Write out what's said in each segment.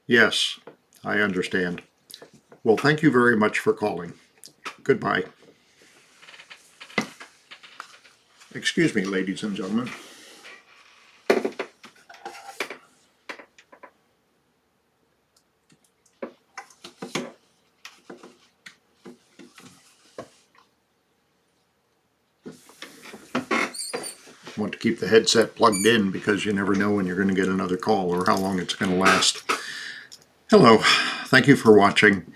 Yes, I understand. Well, thank you very much for calling. Goodbye. Excuse me, ladies and gentlemen. I want to keep the headset plugged in because you never know when you're going to get another call or how long it's going to last. Hello, thank you for watching.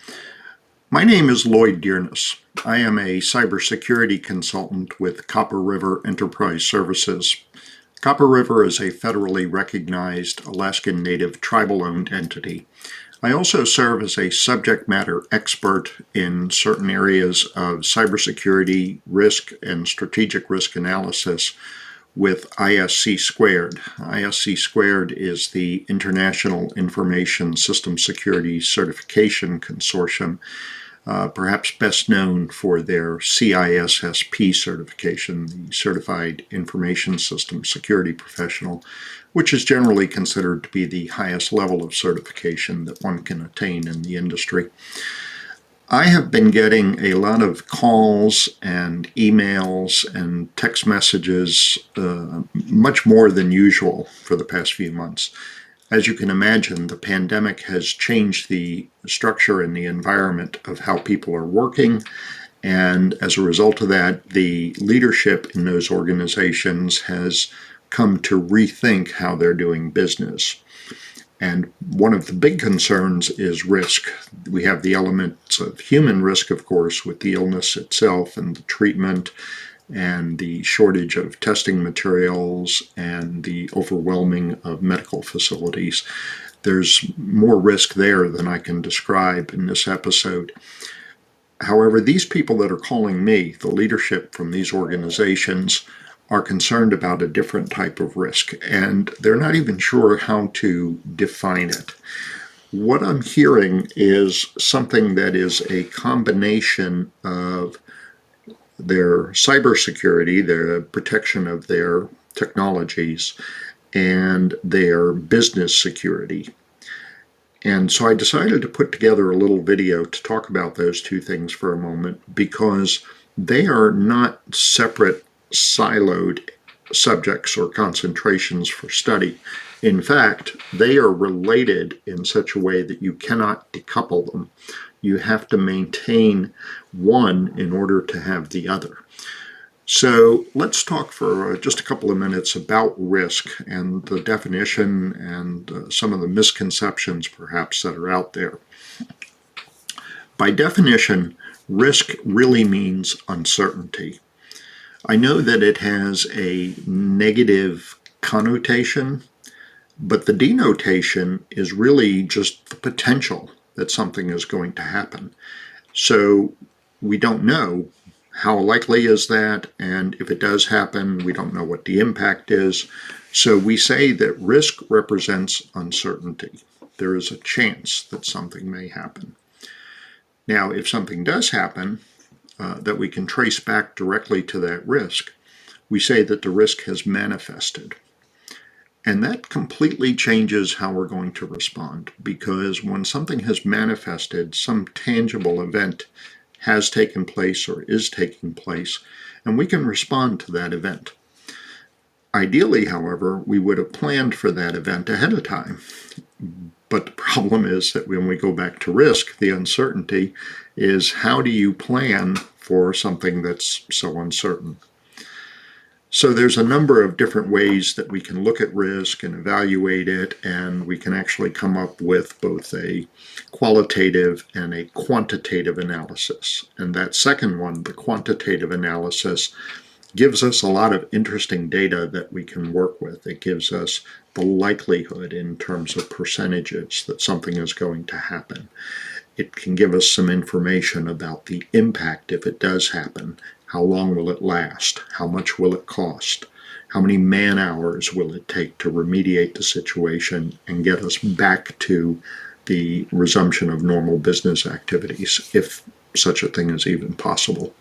My name is Lloyd Dearness. I am a cybersecurity consultant with Copper River Enterprise Services. Copper River is a federally recognized Alaskan Native tribal-owned entity. I also serve as a subject matter expert in certain areas of cybersecurity risk and strategic risk analysis with ISC Squared. ISC Squared is the International Information System Security Certification Consortium, perhaps best known for their CISSP certification, the Certified Information System Security Professional, which is generally considered to be the highest level of certification that one can attain in the industry. I have been getting a lot of calls and emails and text messages, much more than usual for the past few months. As you can imagine, the pandemic has changed the structure and the environment of how people are working. And as a result of that, the leadership in those organizations has come to rethink how they're doing business. And one of the big concerns is risk. We have the elements of human risk, of course, with the illness itself and the treatment and the shortage of testing materials and the overwhelming of medical facilities. There's more risk there than I can describe in this episode. However, these people that are calling me, the leadership from these organizations, are concerned about a different type of risk, and they're not even sure how to define it. What I'm hearing is something that is a combination of their cybersecurity, their protection of their technologies, and their business security. And so I decided to put together a little video to talk about those two things for a moment because they are not separate, siloed subjects or concentrations for study. In fact, they are related in such a way that you cannot decouple them. You have to maintain one in order to have the other. So let's talk for just a couple of minutes about risk and the definition and some of the misconceptions perhaps that are out there. By definition, risk really means uncertainty. I know that it has a negative connotation, but the denotation is really just the potential that something is going to happen. So we don't know how likely is that, and if it does happen, we don't know what the impact is. So we say that risk represents uncertainty. There is a chance that something may happen. Now, if something does happen that we can trace back directly to that risk, we say that the risk has manifested. And that completely changes how we're going to respond, because when something has manifested, some tangible event has taken place or is taking place, and we can respond to that event. Ideally, however, we would have planned for that event ahead of time. But the problem is that when we go back to risk, the uncertainty is how do you plan for something that's so uncertain? So there's a number of different ways that we can look at risk and evaluate it, and we can actually come up with both a qualitative and a quantitative analysis. And that second one, the quantitative analysis, gives us a lot of interesting data that we can work with. It gives us the likelihood in terms of percentages that something is going to happen. It can give us some information about the impact if it does happen. How long will it last? How much will it cost? How many man hours will it take to remediate the situation and get us back to the resumption of normal business activities, if such a thing is even possible?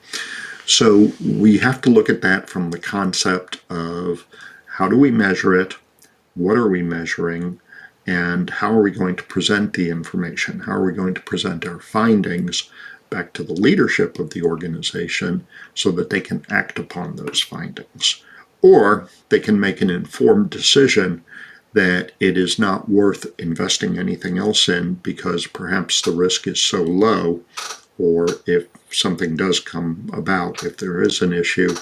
So we have to look at that from the concept of how do we measure it? What are we measuring? And how are we going to present the information? How are we going to present our findings back to the leadership of the organization so that they can act upon those findings? Or they can make an informed decision that it is not worth investing anything else in because perhaps the risk is so low, or if something does come about, if there is an issue,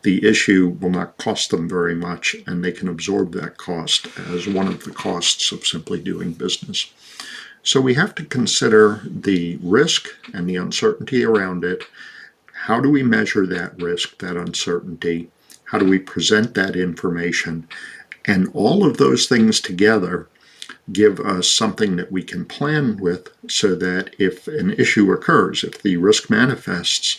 the issue will not cost them very much, and they can absorb that cost as one of the costs of simply doing business. So we have to consider the risk and the uncertainty around it. How do we measure that risk, that uncertainty? How do we present that information? And all of those things together give us something that we can plan with so that if an issue occurs, if the risk manifests,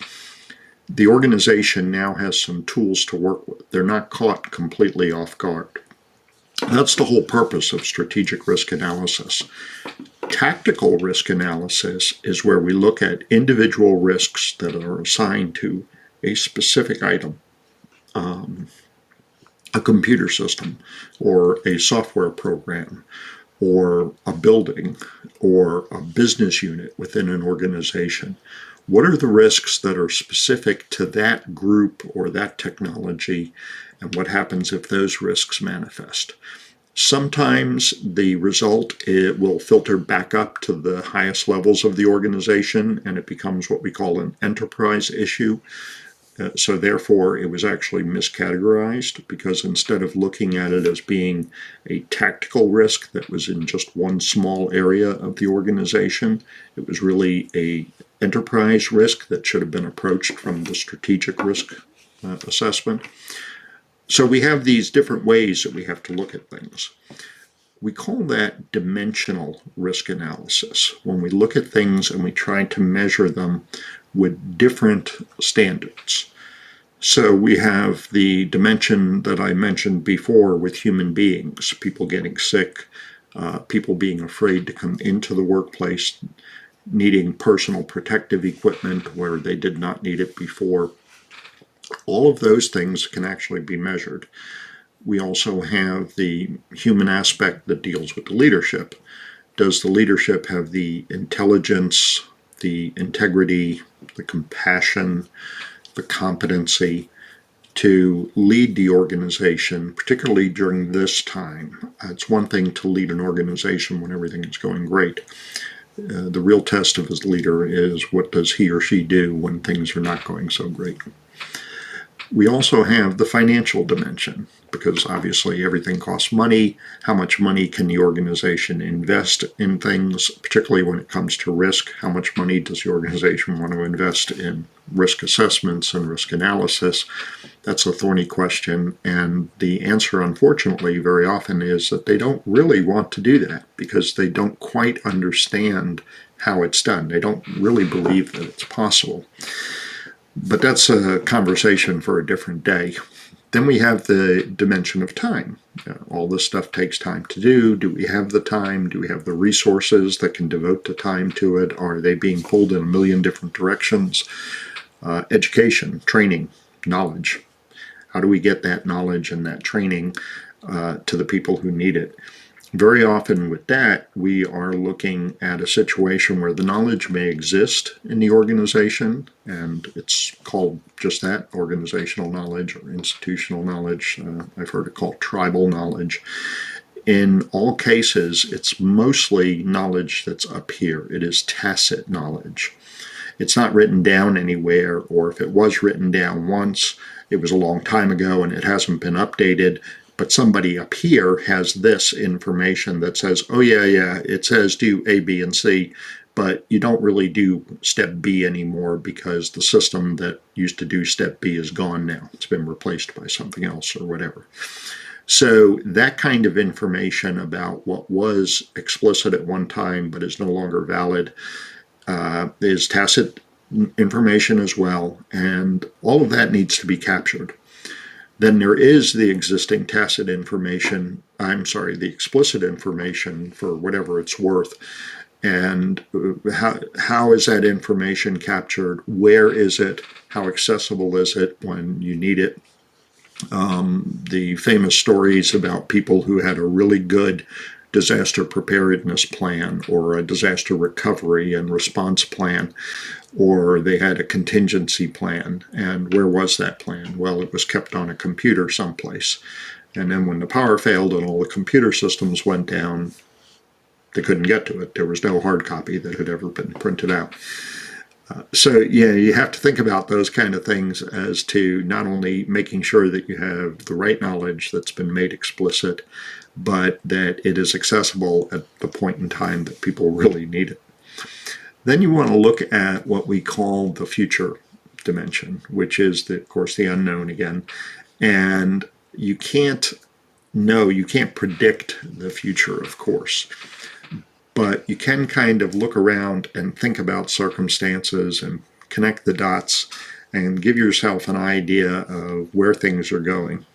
the organization now has some tools to work with. They're not caught completely off guard. That's the whole purpose of strategic risk analysis. Tactical risk analysis is where we look at individual risks that are assigned to a specific item, a computer system, or a software program, or a building, or a business unit within an organization. What are the risks that are specific to that group or that technology, and what happens if those risks manifest? Sometimes the result, it will filter back up to the highest levels of the organization, and it becomes what we call an enterprise issue. So therefore, it was actually miscategorized, because instead of looking at it as being a tactical risk that was in just one small area of the organization, it was really a enterprise risk that should have been approached from the strategic risk assessment. So we have these different ways that we have to look at things. We call that dimensional risk analysis, when we look at things and we try to measure them with different standards. So we have the dimension that I mentioned before with human beings, people getting sick, people being afraid to come into the workplace, needing personal protective equipment where they did not need it before. All of those things can actually be measured. We also have the human aspect that deals with the leadership. Does the leadership have the intelligence, the integrity, the compassion, the competency to lead the organization, particularly during this time? It's one thing to lead an organization when everything is going great. The real test of his leader is, what does he or she do when things are not going so great? We also have the financial dimension, because obviously everything costs money. How much money can the organization invest in things, particularly when it comes to risk? How much money does the organization want to invest in risk assessments and risk analysis? That's a thorny question, and the answer, unfortunately, very often is that they don't really want to do that because they don't quite understand how it's done. They don't really believe that it's possible. But that's a conversation for a different day. Then we have the dimension of time. All this stuff takes time to do. Do we have the time? Do we have the resources that can devote the time to it? Are they being pulled in a million different directions? Education, training, knowledge. How do we get that knowledge and that training to the people who need it? Very often with that, we are looking at a situation where the knowledge may exist in the organization, and it's called just that, organizational knowledge or institutional knowledge. I've heard it called tribal knowledge. In all cases, it's mostly knowledge that's up here. It is tacit knowledge. It's not written down anywhere, or if it was written down once, it was a long time ago and it hasn't been updated. But somebody up here has this information that says, oh yeah, it says do A, B, and C, but you don't really do step B anymore because the system that used to do step B is gone now. It's been replaced by something else or whatever. So that kind of information about what was explicit at one time but is no longer valid is tacit information as well, and all of that needs to be captured. Then there is the existing tacit information, the explicit information for whatever it's worth. And how is that information captured? Where is it? How accessible is it when you need it? The famous stories about people who had a really good disaster preparedness plan or a disaster recovery and response plan, or they had a contingency plan. And where was that plan? Well, it was kept on a computer someplace. And then when the power failed and all the computer systems went down, they couldn't get to it. There was no hard copy that had ever been printed out. So, yeah, you have to think about those kind of things as to not only making sure that you have the right knowledge that's been made explicit, but that it is accessible at the point in time that people really need it. Then you want to look at what we call the future dimension, which is, of course, the unknown again. And you can't predict the future, of course. But you can kind of look around and think about circumstances and connect the dots and give yourself an idea of where things are going.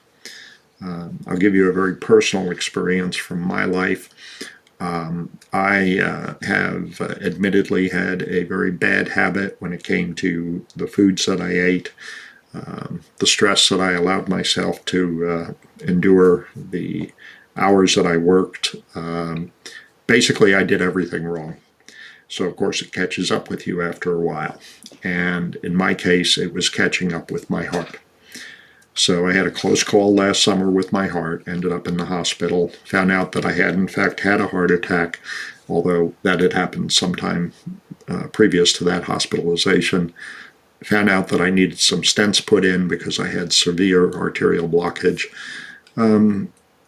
I'll give you a very personal experience from my life. I have admittedly had a very bad habit when it came to the foods that I ate, the stress that I allowed myself to endure, the hours that I worked. Basically, I did everything wrong. So, of course, it catches up with you after a while. And in my case, it was catching up with my heart. So I had a close call last summer with my heart, ended up in the hospital, found out that I had, in fact, had a heart attack, although that had happened sometime previous to that hospitalization. Found out that I needed some stents put in because I had severe arterial blockage.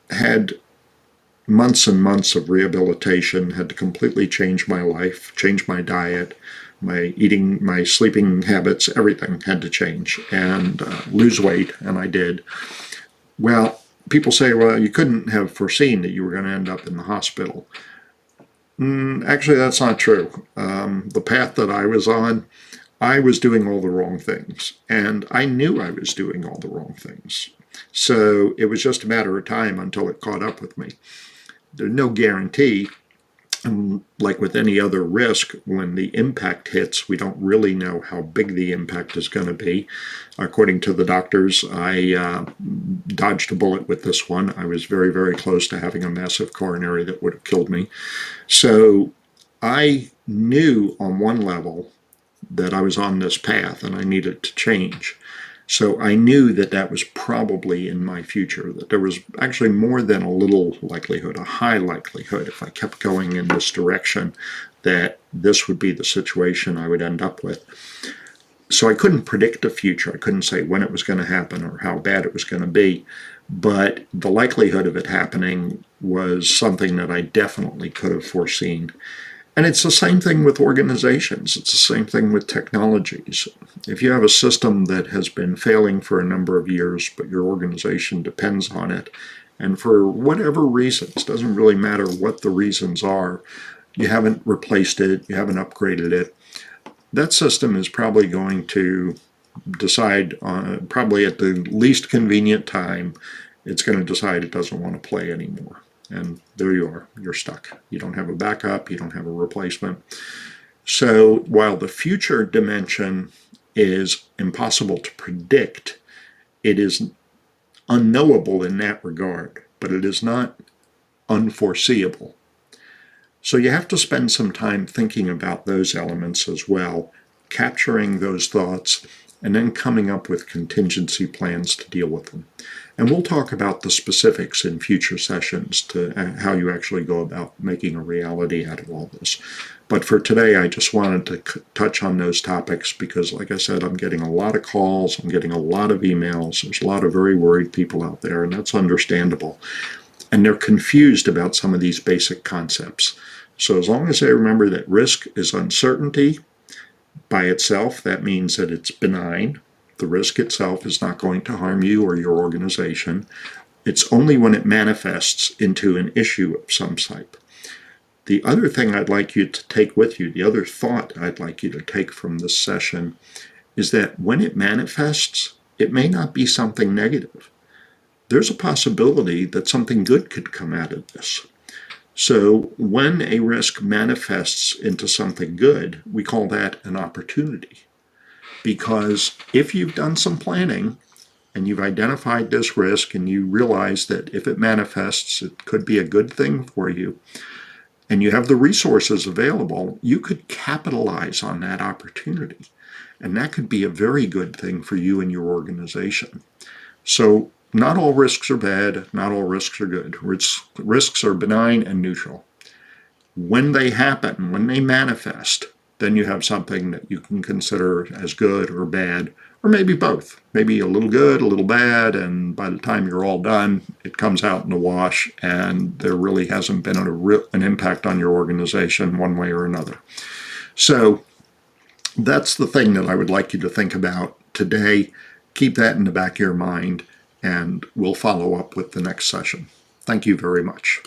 Had months and months of rehabilitation, had to completely change my life, change my diet, my eating, my sleeping habits, everything had to change, and lose weight, and I did. Well, people say, well, you couldn't have foreseen that you were going to end up in the hospital. Actually, that's not true. The path that I was on, I was doing all the wrong things, and I knew I was doing all the wrong things. So it was just a matter of time until it caught up with me. There's no guarantee. Like with any other risk, when the impact hits, we don't really know how big the impact is going to be. According to the doctors, I dodged a bullet with this one. I was very, very close to having a massive coronary that would have killed me. So I knew on one level that I was on this path and I needed to change. So I knew that that was probably in my future, that there was actually more than a little likelihood, a high likelihood, if I kept going in this direction, that this would be the situation I would end up with. So I couldn't predict the future. I couldn't say when it was going to happen or how bad it was going to be. But the likelihood of it happening was something that I definitely could have foreseen. And it's the same thing with organizations. It's the same thing with technologies. If you have a system that has been failing for a number of years, but your organization depends on it, and for whatever reasons, doesn't really matter what the reasons are, you haven't replaced it, you haven't upgraded it, that system is probably going to decide, probably at the least convenient time, it's going to decide it doesn't want to play anymore. And there you are, you're stuck. You don't have a backup, you don't have a replacement. So while the future dimension is impossible to predict, it is unknowable in that regard, but it is not unforeseeable. So you have to spend some time thinking about those elements as well, capturing those thoughts, and then coming up with contingency plans to deal with them. And we'll talk about the specifics in future sessions to how you actually go about making a reality out of all this. But for today, I just wanted to touch on those topics because, like I said, I'm getting a lot of calls, I'm getting a lot of emails, there's a lot of very worried people out there, and that's understandable. And they're confused about some of these basic concepts. So as long as they remember that risk is uncertainty by itself, that means that it's benign. The risk itself is not going to harm you or your organization. It's only when it manifests into an issue of some type. The other thing I'd like you to take with you, the other thought I'd like you to take from this session, is that when it manifests, it may not be something negative. There's a possibility that something good could come out of this. So when a risk manifests into something good, we call that an opportunity. Because if you've done some planning and you've identified this risk and you realize that if it manifests, it could be a good thing for you, and you have the resources available, you could capitalize on that opportunity. And that could be a very good thing for you and your organization. So not all risks are bad, not all risks are good. Risks are benign and neutral. When they happen, when they manifest, then you have something that you can consider as good or bad, or maybe both. Maybe a little good, a little bad, and by the time you're all done, it comes out in the wash and there really hasn't been an impact on your organization one way or another. So that's the thing that I would like you to think about today. Keep that in the back of your mind, and we'll follow up with the next session. Thank you very much.